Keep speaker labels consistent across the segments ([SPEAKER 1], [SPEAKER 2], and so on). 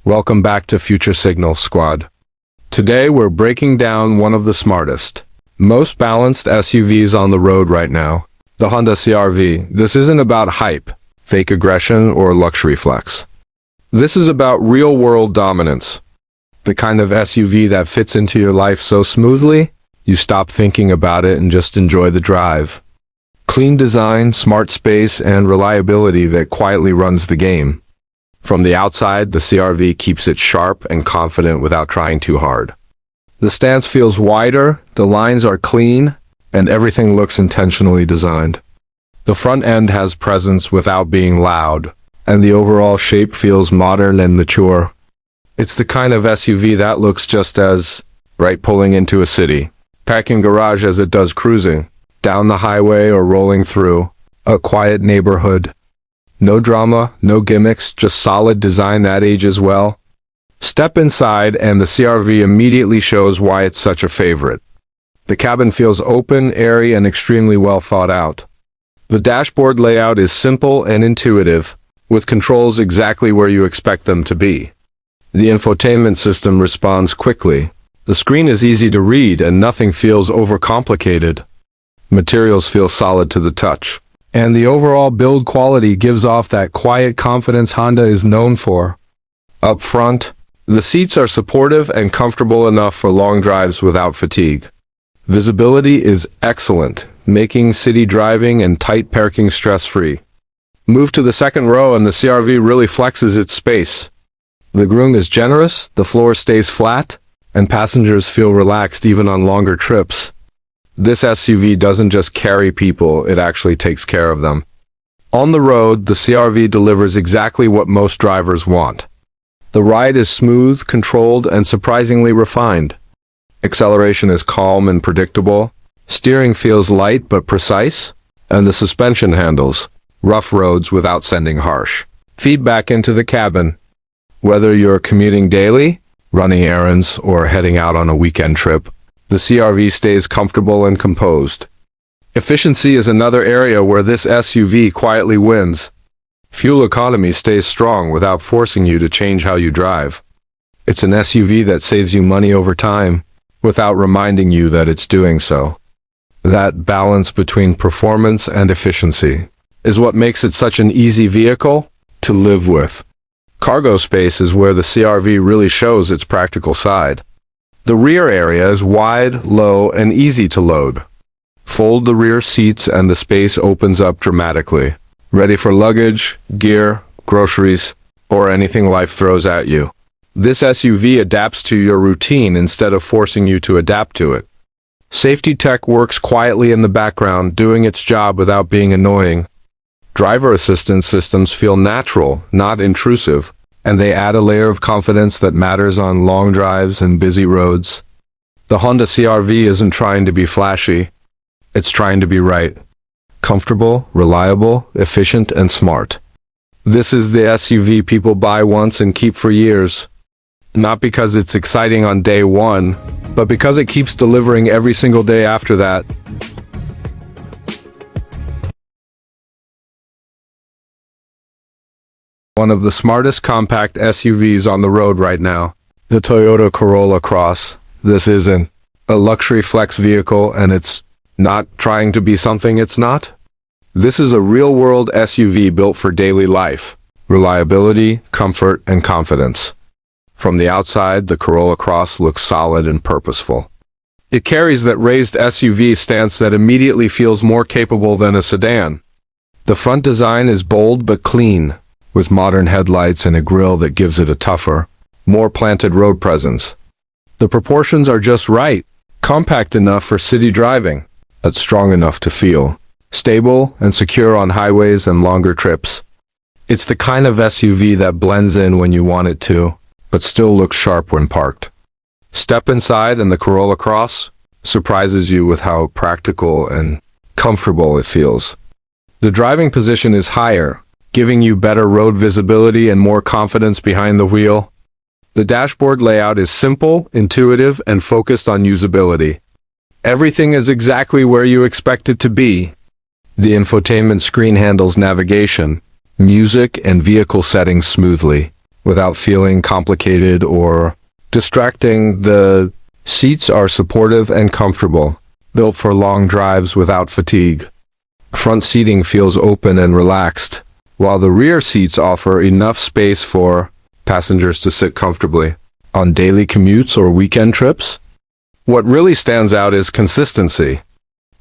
[SPEAKER 1] Welcome back to Future Signal Squad. Today we're breaking down one of the smartest, most balanced SUVs on the road right now, the Honda CR-V. This isn't about hype, fake aggression, or luxury flex. This is about real-world dominance. The kind of SUV that fits into your life so smoothly, you stop thinking about it and just enjoy the drive. Clean design, smart space, and reliability that quietly runs the game. From the outside, the CR-V keeps it sharp and confident without trying too hard. The stance feels wider, the lines are clean, and everything looks intentionally designed. The front end has presence without being loud, and the overall shape feels modern and mature. It's the kind of SUV that looks just as right pulling into a city, packing garage as it does cruising, down the highway or rolling through a quiet neighborhood. No drama, no gimmicks, just solid design that ages well. Step inside and the CR-V immediately shows why it's such a favorite. The cabin feels open, airy, and extremely well thought out. The dashboard layout is simple and intuitive, with controls exactly where you expect them to be. The infotainment system responds quickly. The screen is easy to read and nothing feels overcomplicated. Materials feel solid to the touch. And the overall build quality gives off that quiet confidence Honda is known for. Up front, the seats are supportive and comfortable enough for long drives without fatigue. Visibility is excellent, making city driving and tight parking stress-free. Move to the second row and the CR-V really flexes its space. The ground is generous, the floor stays flat, and passengers feel relaxed even on longer trips. This SUV doesn't just carry people, it actually takes care of them. On the road, the CR-V delivers exactly what most drivers want. The ride is smooth, controlled, and surprisingly refined. Acceleration is calm and predictable, steering feels light but precise, and the suspension handles rough roads without sending harsh feedback into the cabin. Whether you're commuting daily, running errands, or heading out on a weekend trip, the CR-V stays comfortable and composed. Efficiency is another area where this SUV quietly wins. Fuel economy stays strong without forcing you to change how you drive. It's an SUV that saves you money over time, without reminding you that it's doing so. That balance between performance and efficiency is what makes it such an easy vehicle to live with. Cargo space is where the CR-V really shows its practical side. The rear area is wide, low, and easy to load. Fold the rear seats and the space opens up dramatically, ready for luggage, gear, groceries, or anything life throws at you. This SUV adapts to your routine instead of forcing you to adapt to it. Safety tech works quietly in the background, doing its job without being annoying. Driver assistance systems feel natural, not intrusive, and they add a layer of confidence that matters on long drives and busy roads. The Honda CR-V isn't trying to be flashy. It's trying to be right. Comfortable, reliable, efficient, and smart. This is the SUV people buy once and keep for years. Not because it's exciting on day one, but because it keeps delivering every single day after that. One of the smartest compact SUVs on the road right now, the Toyota Corolla Cross. This isn't a luxury flex vehicle, and it's not trying to be something it's not. This is a real-world SUV built for daily life, reliability, comfort, and confidence. From the outside, the Corolla Cross looks solid and purposeful. It carries that raised SUV stance that immediately feels more capable than a sedan. The front design is bold but clean, with modern headlights and a grille that gives it a tougher, more planted road presence. The proportions are just right, compact enough for city driving, but strong enough to feel stable and secure on highways and longer trips. It's the kind of SUV that blends in when you want it to, but still looks sharp when parked. Step inside and the Corolla Cross surprises you with how practical and comfortable it feels. The driving position is higher, giving you better road visibility and more confidence behind the wheel. The dashboard layout is simple, intuitive, and focused on usability. Everything is exactly where you expect it to be. The infotainment screen handles navigation, music, and vehicle settings smoothly, without feeling complicated or distracting. The seats are supportive and comfortable, built for long drives without fatigue. Front seating feels open and relaxed, while the rear seats offer enough space for passengers to sit comfortably. On daily commutes or weekend trips, what really stands out is consistency.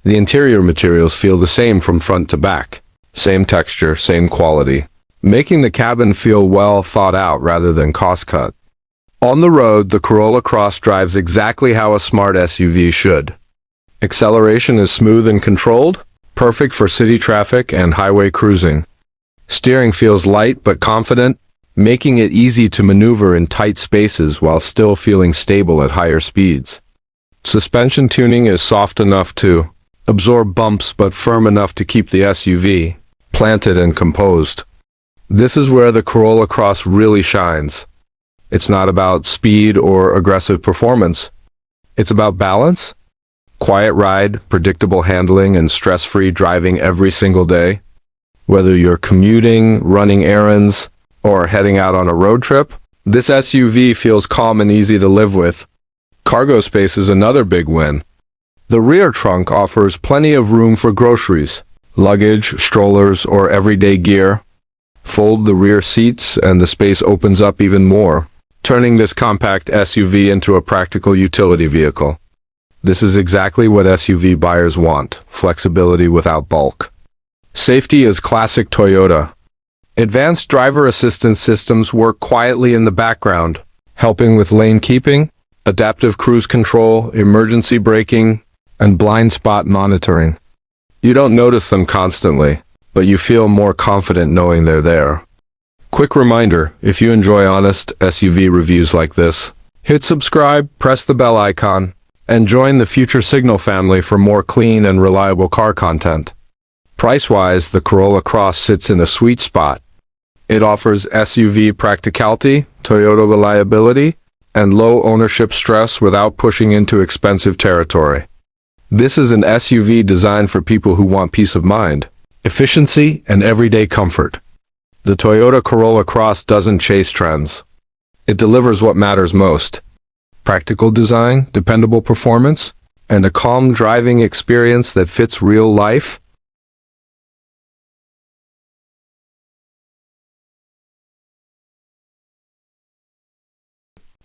[SPEAKER 1] The interior materials feel the same from front to back. Same texture, same quality, making the cabin feel well thought out rather than cost-cut. On the road, the Corolla Cross drives exactly how a smart SUV should. Acceleration is smooth and controlled, perfect for city traffic and highway cruising. Steering feels light but confident, making it easy to maneuver in tight spaces while still feeling stable at higher speeds. Suspension tuning is soft enough to absorb bumps but firm enough to keep the SUV planted and composed. This is where the Corolla Cross really shines. It's not about speed or aggressive performance. It's about balance, quiet ride, predictable handling, and stress-free driving every single day. Whether you're commuting, running errands, or heading out on a road trip, this SUV feels calm and easy to live with. Cargo space is another big win. The rear trunk offers plenty of room for groceries, luggage, strollers, or everyday gear. Fold the rear seats and the space opens up even more, turning this compact SUV into a practical utility vehicle. This is exactly what SUV buyers want: flexibility without bulk. Safety is classic Toyota. Advanced driver assistance systems work quietly in the background, helping with lane keeping, adaptive cruise control, emergency braking, and blind spot monitoring. You don't notice them constantly, but you feel more confident knowing they're there. Quick reminder, if you enjoy honest SUV reviews like this, hit subscribe, press the bell icon, and join the Future Signal family for more clean and reliable car content. Price-wise, the Corolla Cross sits in a sweet spot. It offers SUV practicality, Toyota reliability, and low ownership stress without pushing into expensive territory. This is an SUV designed for people who want peace of mind, efficiency, and everyday comfort. The Toyota Corolla Cross doesn't chase trends. It delivers what matters most: practical design, dependable performance, and a calm driving experience that fits real life.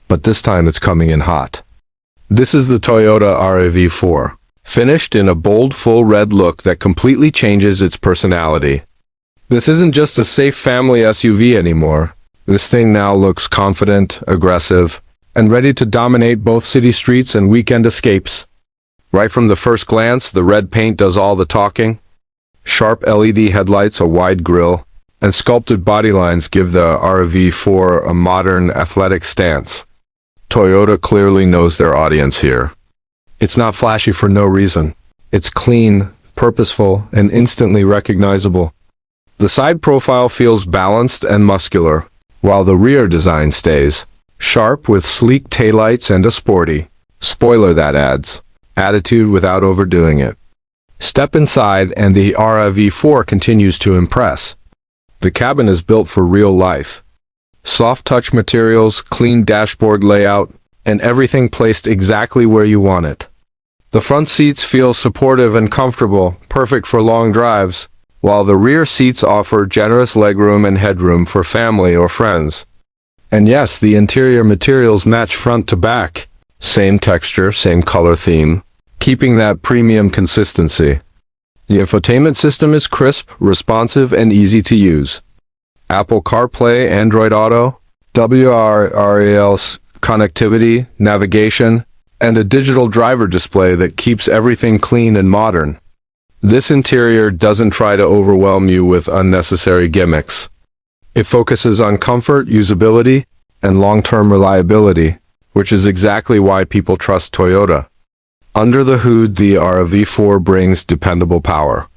[SPEAKER 1] But this time it's coming in hot. This is the Toyota RAV4, finished in a bold full red look that completely changes its personality. This isn't just a safe family SUV anymore. This thing now looks confident, aggressive, and ready to dominate both city streets and weekend escapes. Right from the first glance, the red paint does all the talking. Sharp LED headlights, a wide grille, and sculpted body lines give the RAV4 a modern, athletic stance. Toyota clearly knows their audience here. It's not flashy for no reason. It's clean, purposeful, and instantly recognizable. The side profile feels balanced and muscular, while the rear design stays sharp with sleek taillights and a sporty spoiler that adds attitude without overdoing it. Step inside and the RAV4 continues to impress. The cabin is built for real life. Soft touch materials, clean dashboard layout, and everything placed exactly where you want it. The front seats feel supportive and comfortable, perfect for long drives, while the rear seats offer generous legroom and headroom for family or friends. And yes, the interior materials match front to back. Same texture, same color theme, keeping that premium consistency. The infotainment system is crisp, responsive, and easy to use. Apple CarPlay, Android Auto, WRAL connectivity, navigation, and a digital driver display that keeps everything clean and modern. This interior doesn't try to overwhelm you with unnecessary gimmicks. It focuses on comfort, usability, and long-term reliability, which is exactly why people trust Toyota. Under the hood, the RAV4 brings dependable power.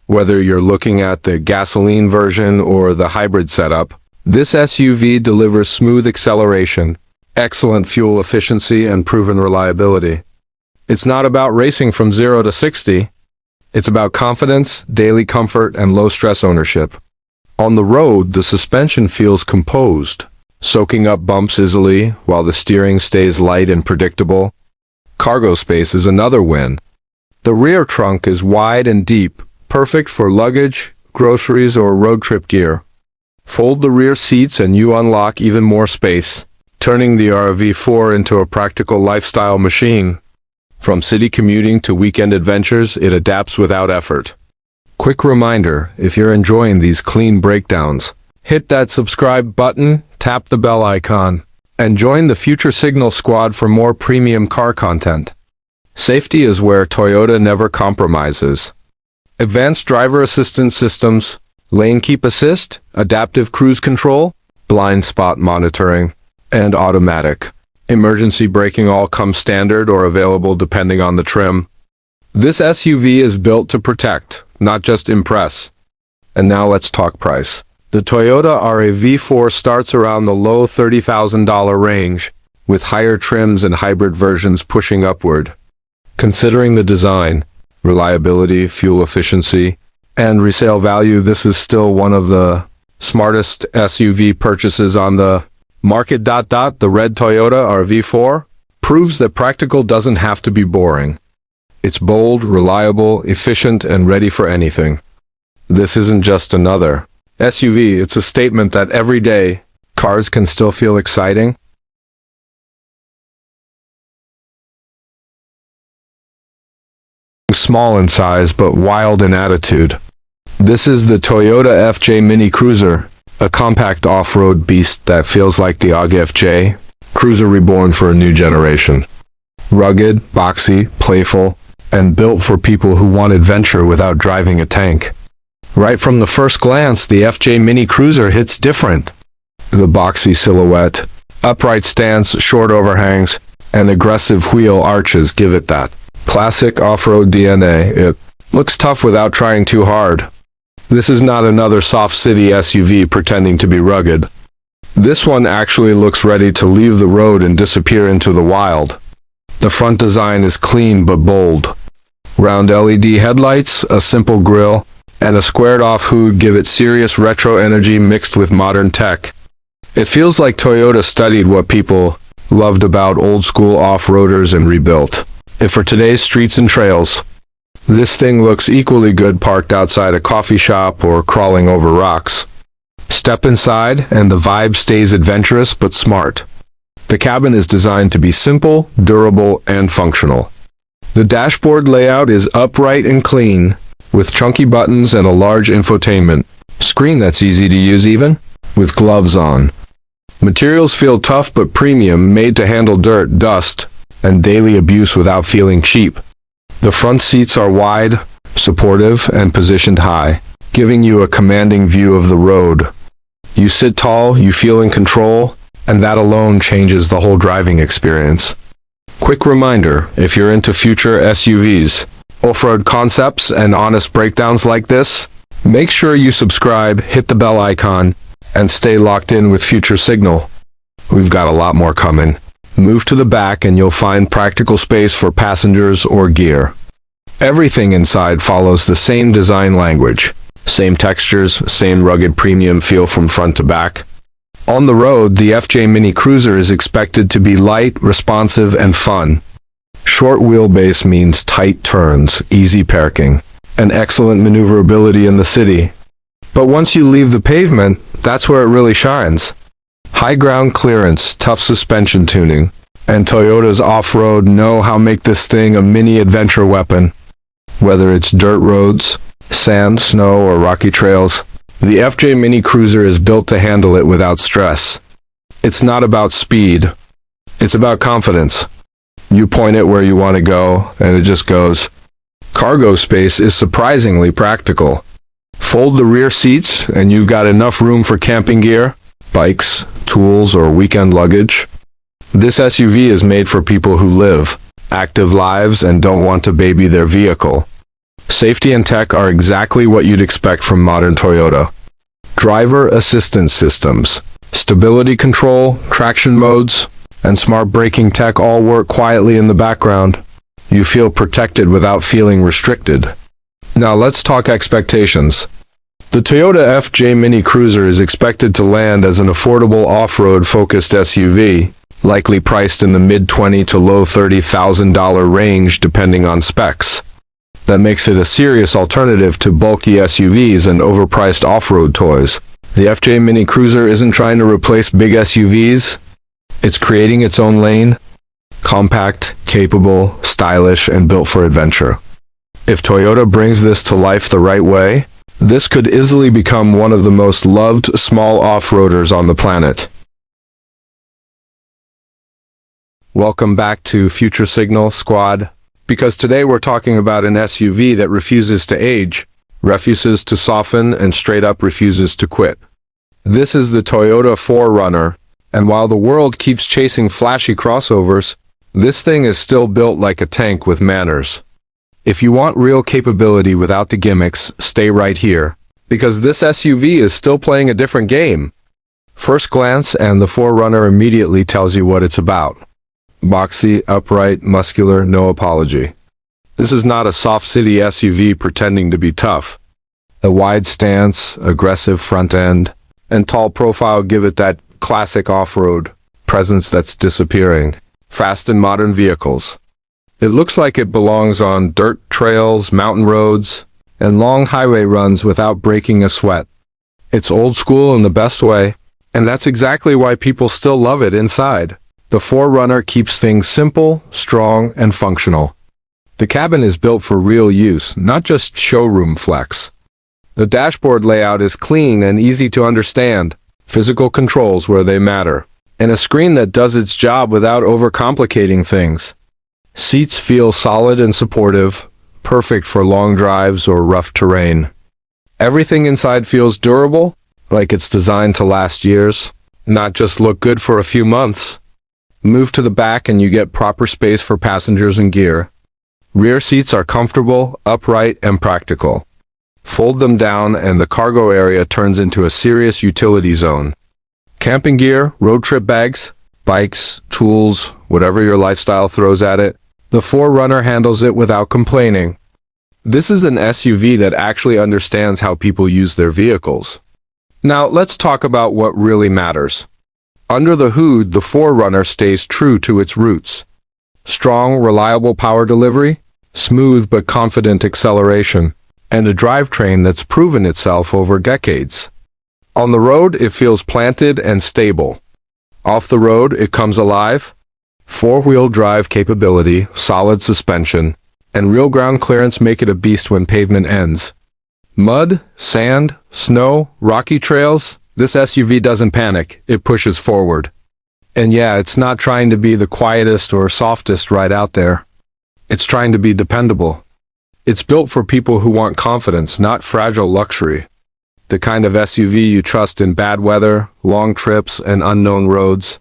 [SPEAKER 1] Whether you're looking at the gasoline version or the hybrid setup, this SUV delivers smooth acceleration, excellent fuel efficiency, and proven reliability. It's not about racing from 0 to 60. It's about confidence, daily comfort, and low-stress ownership. On the road, the suspension feels composed, soaking up bumps easily while the steering stays light and predictable. Cargo space is another win. The rear trunk is wide and deep, perfect for luggage, groceries, or road trip gear. Fold the rear seats and you unlock even more space, turning the RAV4 into a practical lifestyle machine. From city commuting to weekend adventures, it adapts without effort. Quick reminder, if you're enjoying these clean breakdowns, hit that subscribe button, tap the bell icon, and join the Future Signal Squad for more premium car content. Safety is where Toyota never compromises. Advanced driver assistance systems, lane keep assist, adaptive cruise control, blind spot monitoring, and automatic emergency braking all come standard or available depending on the trim. This SUV is built to protect, not just impress. And now let's talk price. The Toyota RAV4 starts around the low $30,000 range, with higher trims and hybrid versions pushing upward. Considering the design, reliability, fuel efficiency, and resale value, this is still one of the smartest SUV purchases on the market. The red Toyota RAV4 proves that practical doesn't have to be boring. It's bold, reliable, efficient, and ready for anything. This isn't just another SUV, it's a statement that every day, cars can still feel exciting. Small in size but wild in attitude. This is the Toyota FJ Mini Cruiser, a compact off-road beast that feels like the OG FJ, cruiser reborn for a new generation. Rugged, boxy, playful, and built for people who want adventure without driving a tank. Right from the first glance, the FJ Mini Cruiser hits different. The boxy silhouette, upright stance, short overhangs, and aggressive wheel arches give it that classic off-road DNA. It looks tough without trying too hard. This is not another soft city SUV pretending to be rugged. This one actually looks ready to leave the road and disappear into the wild. The front design is clean but bold. Round LED headlights, a simple grille, and a squared-off hood give it serious retro energy mixed with modern tech. It feels like Toyota studied what people loved about old-school off-roaders and rebuilt it for today's streets and trails. This thing looks equally good parked outside a coffee shop or crawling over rocks. Step inside and the vibe stays adventurous but smart. The cabin is designed to be simple, durable, and functional. The dashboard layout is upright and clean, with chunky buttons and a large infotainment screen that's easy to use even with gloves on. Materials feel tough but premium, made to handle dirt, dust, and daily abuse without feeling cheap. The front seats are wide, supportive, and positioned high, giving you a commanding view of the road. You sit tall, you feel in control, and that alone changes the whole driving experience. Quick reminder, if you're into future SUVs, off-road concepts, and honest breakdowns like this, make sure you subscribe, hit the bell icon, and stay locked in with Future Signal. We've got a lot more coming. Move to the back and you'll find practical space for passengers or gear. Everything inside follows the same design language. Same textures, same rugged premium feel from front to back. On the road, the FJ Mini Cruiser is expected to be light, responsive, and fun. Short wheelbase means tight turns, easy parking, and excellent maneuverability in the city. But once you leave the pavement, that's where it really shines. High ground clearance, tough suspension tuning, and Toyota's off-road know how to make this thing a mini adventure weapon. Whether it's dirt roads, sand, snow, or rocky trails, the FJ Mini Cruiser is built to handle it without stress. It's not about speed, it's about confidence. You point it where you want to go, and it just goes. Cargo space is surprisingly practical. Fold the rear seats, and you've got enough room for camping gear, bikes, tools, or weekend luggage. This SUV is made for people who live active lives and don't want to baby their vehicle. Safety and tech are exactly what you'd expect from modern Toyota. Driver assistance systems, stability control, traction modes, and smart braking tech all work quietly in the background. You feel protected without feeling restricted. Now let's talk expectations. The Toyota FJ Mini Cruiser is expected to land as an affordable off-road focused SUV, likely priced in the mid-$20,000 to low $30,000 range depending on specs. That makes it a serious alternative to bulky SUVs and overpriced off-road toys. The FJ Mini Cruiser isn't trying to replace big SUVs. It's creating its own lane. Compact, capable, stylish, and built for adventure. If Toyota brings this to life the right way, this could easily become one of the most loved small off-roaders on the planet. Welcome back to Future Signal Squad, because today we're talking about an SUV that refuses to age, refuses to soften, and straight up refuses to quit. This is the Toyota 4Runner, and while the world keeps chasing flashy crossovers, this thing is still built like a tank with manners. If you want real capability without the gimmicks, stay right here, because this SUV is still playing a different game. First glance and the 4Runner immediately tells you what it's about. Boxy, upright, muscular, no apology. This is not a soft city SUV pretending to be tough. A wide stance, aggressive front end, and tall profile give it that classic off-road presence that's disappearing. Fast and modern vehicles. It looks like it belongs on dirt trails, mountain roads, and long highway runs without breaking a sweat. It's old school in the best way, and that's exactly why people still love it inside. The 4Runner keeps things simple, strong, and functional. The cabin is built for real use, not just showroom flex. The dashboard layout is clean and easy to understand, physical controls where they matter, and a screen that does its job without overcomplicating things. Seats feel solid and supportive, perfect for long drives or rough terrain. Everything inside feels durable, like it's designed to last years, not just look good for a few months. Move to the back and you get proper space for passengers and gear. Rear seats are comfortable, upright, and practical. Fold them down and the cargo area turns into a serious utility zone. Camping gear, road trip bags, bikes, tools, whatever your lifestyle throws at it, the 4Runner handles it without complaining. This is an SUV that actually understands how people use their vehicles. Now let's talk about what really matters. Under the hood, the 4Runner stays true to its roots. Strong, reliable power delivery, smooth but confident acceleration, and a drivetrain that's proven itself over decades. On the road, it feels planted and stable. Off the road, it comes alive. Four-wheel drive capability, solid suspension, and real ground clearance make it a beast when pavement ends. Mud, sand, snow, rocky trails, this SUV doesn't panic, it pushes forward. And yeah, it's not trying to be the quietest or softest ride out there. It's trying to be dependable. It's built for people who want confidence, not fragile luxury. The kind of SUV you trust in bad weather, long trips, and unknown roads.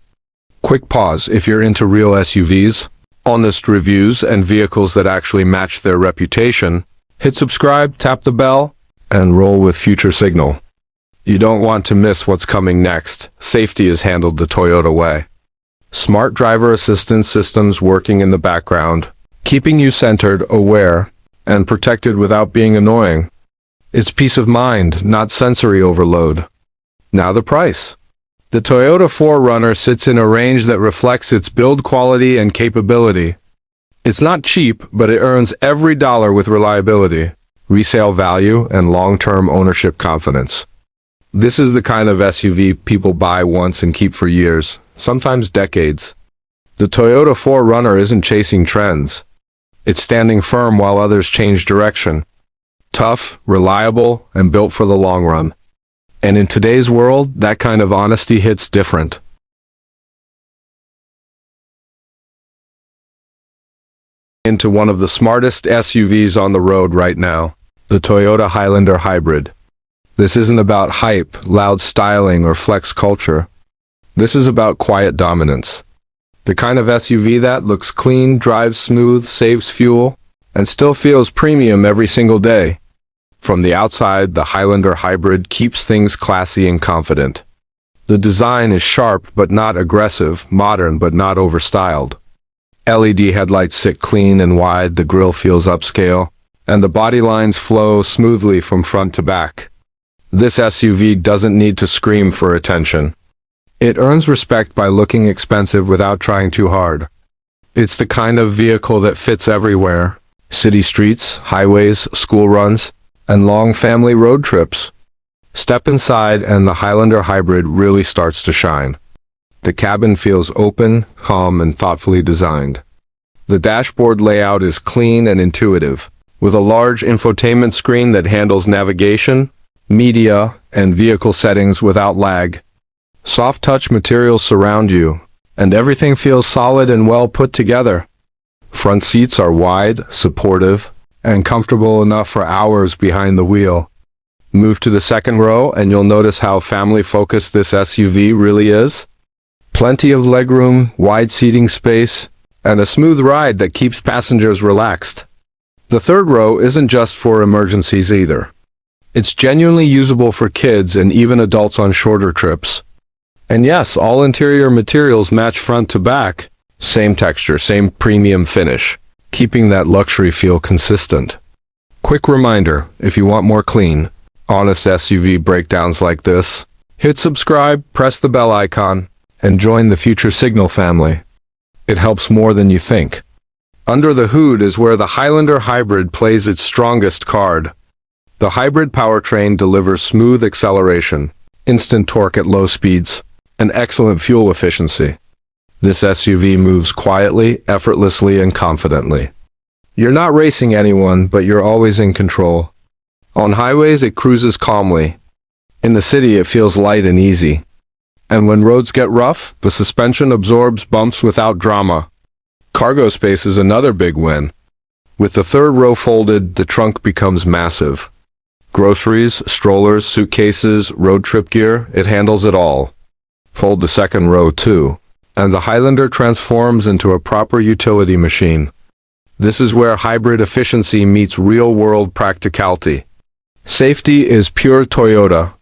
[SPEAKER 1] Quick pause if you're into real SUVs, honest reviews, and vehicles that actually match their reputation. Hit subscribe, tap the bell, and roll with Future Signal. You don't want to miss what's coming next. Safety is handled the Toyota way. Smart driver assistance systems working in the background, keeping you centered, aware, and protected without being annoying. It's peace of mind, not sensory overload. Now the price. The Toyota 4Runner sits in a range that reflects its build quality and capability. It's not cheap, but it earns every dollar with reliability, resale value, and long-term ownership confidence. This is the kind of SUV people buy once and keep for years, sometimes decades. The Toyota 4Runner isn't chasing trends. It's standing firm while others change direction. Tough, reliable, and built for the long run. And in today's world, that kind of honesty hits different. Into one of the smartest SUVs on the road right now, the Toyota Highlander Hybrid. This isn't about hype, loud styling, or flex culture. This is about quiet dominance. The kind of SUV that looks clean, drives smooth, saves fuel, and still feels premium every single day. From the outside, the Highlander Hybrid keeps things classy and confident. The design is sharp but not aggressive, modern but not overstyled. LED headlights sit clean and wide, the grille feels upscale, and the body lines flow smoothly from front to back. This SUV doesn't need to scream for attention. It earns respect by looking expensive without trying too hard. It's the kind of vehicle that fits everywhere: city streets, highways, school runs, and long family road trips. Step inside and the Highlander Hybrid really starts to shine. The cabin feels open, calm, and thoughtfully designed. The dashboard layout is clean and intuitive, with a large infotainment screen that handles navigation, media, and vehicle settings without lag. Soft touch materials surround you, and everything feels solid and well put together. Front seats are wide, supportive, and comfortable enough for hours behind the wheel. Move to the second row and you'll notice how family-focused this SUV really is. Plenty of legroom, wide seating space, and a smooth ride that keeps passengers relaxed. The third row isn't just for emergencies either. It's genuinely usable for kids and even adults on shorter trips. And yes, all interior materials match front to back. Same texture, same premium finish, keeping that luxury feel consistent. Quick reminder, if you want more clean, honest SUV breakdowns like this, hit subscribe, press the bell icon, and join the Future Signal family. It helps more than you think. Under the hood is where the Highlander Hybrid plays its strongest card. The hybrid powertrain delivers smooth acceleration, instant torque at low speeds, and excellent fuel efficiency. This SUV moves quietly, effortlessly, and confidently. You're not racing anyone, but you're always in control. On highways, it cruises calmly. In the city, it feels light and easy. And when roads get rough, the suspension absorbs bumps without drama. Cargo space is another big win. With the third row folded, the trunk becomes massive. Groceries, strollers, suitcases, road trip gear, it handles it all. Fold the second row too, and the Highlander transforms into a proper utility machine. This is where hybrid efficiency meets real-world practicality. Safety is pure Toyota.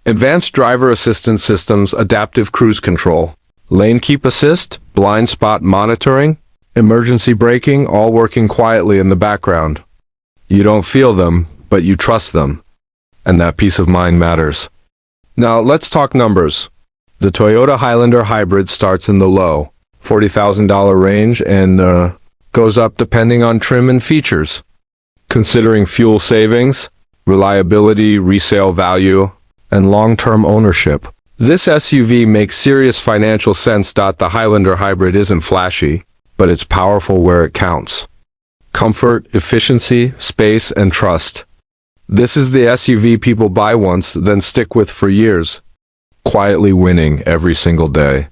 [SPEAKER 1] Advanced driver assistance systems, adaptive cruise control, lane keep assist, blind spot monitoring, emergency braking, all working quietly in the background. You don't feel them, but you trust them. And that peace of mind matters. Now let's talk numbers. The Toyota Highlander Hybrid starts in the low $40,000 range and goes up depending on trim and features. Considering fuel savings, reliability, resale value, and long-term ownership, this SUV makes serious financial sense. The Highlander Hybrid isn't flashy, but it's powerful where it counts. Comfort, efficiency, space, and trust. This is the SUV people buy once, then stick with for years, quietly winning every single day.